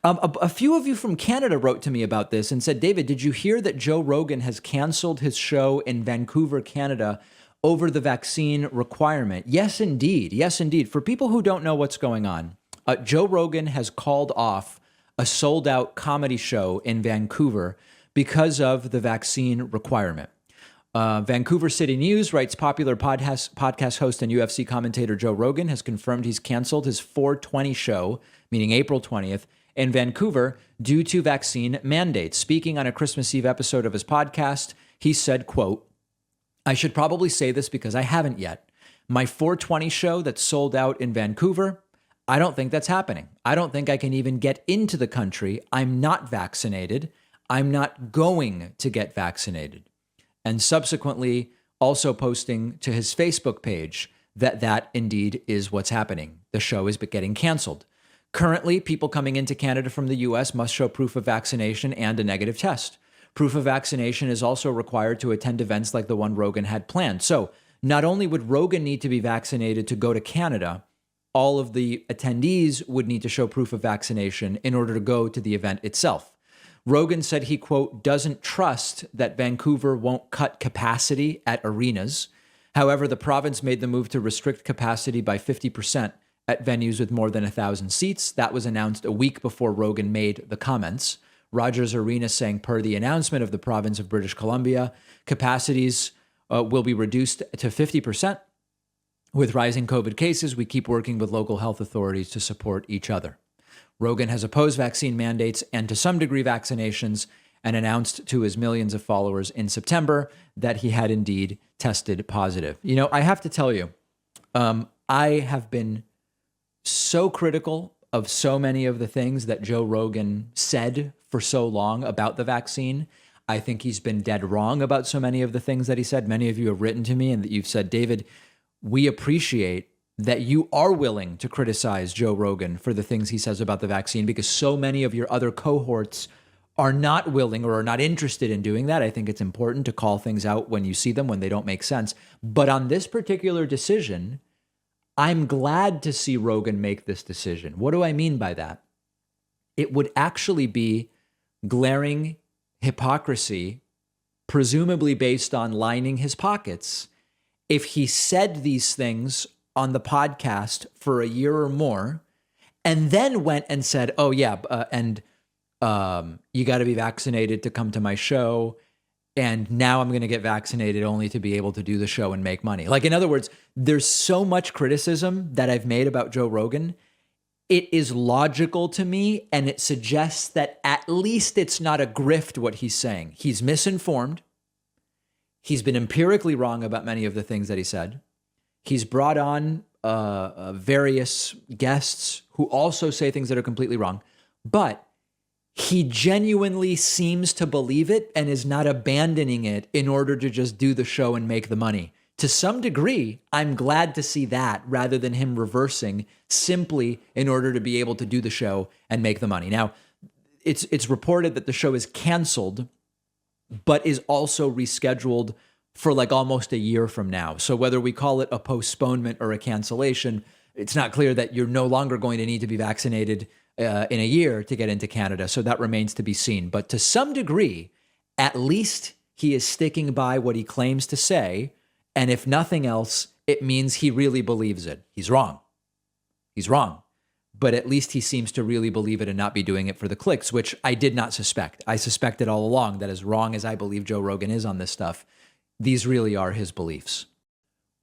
A few of you from Canada wrote to me about this and said, David, did you hear that Joe Rogan has canceled his show in Vancouver, Canada, over the vaccine requirement? Yes, indeed. Yes, indeed. For people who don't know what's going on, Joe Rogan has called off a sold-out comedy show in Vancouver because of the vaccine requirement. Vancouver City News writes popular podcast host and UFC commentator Joe Rogan has confirmed he's canceled his 420 show, meaning April 20th, in Vancouver due to vaccine mandates. Speaking on a Christmas Eve episode of his podcast, he said, quote, I should probably say this because I haven't yet. My 420 show that's sold out in Vancouver, I don't think that's happening. I don't think I can even get into the country. I'm not vaccinated. I'm not going to get vaccinated. And subsequently also posting to his Facebook page that indeed is what's happening. The show is getting canceled. Currently, people coming into Canada from the US must show proof of vaccination and a negative test. Proof of vaccination is also required to attend events like the one Rogan had planned. So not only would Rogan need to be vaccinated to go to Canada, all of the attendees would need to show proof of vaccination in order to go to the event itself. Rogan said he, quote, doesn't trust that Vancouver won't cut capacity at arenas. However, the province made the move to restrict capacity by 50% at venues with more than 1,000 seats. That was announced a week before Rogan made the comments. Rogers Arena saying, per the announcement of the province of British Columbia, capacities will be reduced to 50%. With rising COVID cases, we keep working with local health authorities to support each other. Rogan has opposed vaccine mandates and to some degree vaccinations and announced to his millions of followers in September that he had indeed tested positive. You know, I have to tell you, I have been so critical of so many of the things that Joe Rogan said for so long about the vaccine. I think he's been dead wrong about so many of the things that he said. Many of you have written to me and that you've said, David, we appreciate that you are willing to criticize Joe Rogan for the things he says about the vaccine because so many of your other cohorts are not willing or are not interested in doing that. I think it's important to call things out when you see them, when they don't make sense. But on this particular decision, I'm glad to see Rogan make this decision. What do I mean by that? It would actually be glaring hypocrisy, presumably based on lining his pockets, if he said these things on the podcast for a year or more and then went and said, oh yeah, you got to be vaccinated to come to my show. And now I'm going to get vaccinated only to be able to do the show and make money. Like, in other words, there's so much criticism that I've made about Joe Rogan. It is logical to me, and it suggests that at least it's not a grift what he's saying. He's misinformed. He's been empirically wrong about many of the things that he said. He's brought on various guests who also say things that are completely wrong. But he genuinely seems to believe it and is not abandoning it in order to just do the show and make the money. To some degree, I'm glad to see that rather than him reversing simply in order to be able to do the show and make the money. Now, it's reported that the show is canceled, but is also rescheduled for like almost a year from now. So whether we call it a postponement or a cancellation, it's not clear that you're no longer going to need to be vaccinated in a year to get into Canada. So that remains to be seen. But to some degree, at least he is sticking by what he claims to say. And if nothing else, it means he really believes it. He's wrong. He's wrong. But at least he seems to really believe it and not be doing it for the clicks, which I did not suspect. I suspected all along that as wrong as I believe Joe Rogan is on this stuff, these really are his beliefs.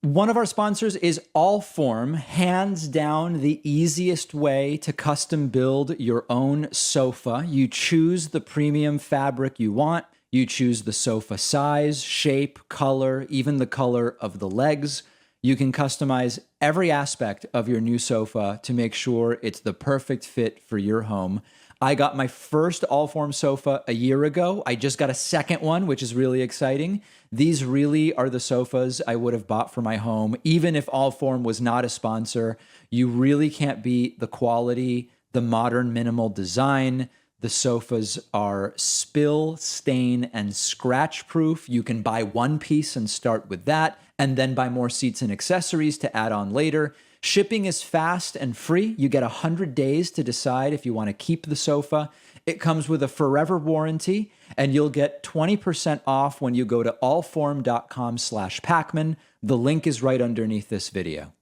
One of our sponsors is Allform, hands down the easiest way to custom build your own sofa. You choose the premium fabric you want. You choose the sofa size, shape, color, even the color of the legs. You can customize every aspect of your new sofa to make sure it's the perfect fit for your home. I got my first Allform sofa a year ago. I just got a second one, which is really exciting. These really are the sofas I would have bought for my home. Even if Allform was not a sponsor, you really can't beat the quality, the modern minimal design. The sofas are spill, stain, and scratch proof. You can buy one piece and start with that, and then buy more seats and accessories to add on later. Shipping is fast and free. You get 100 days to decide if you want to keep the sofa. It comes with a forever warranty, and you'll get 20% off when you go to allform.com/Pacman. The link is right underneath this video.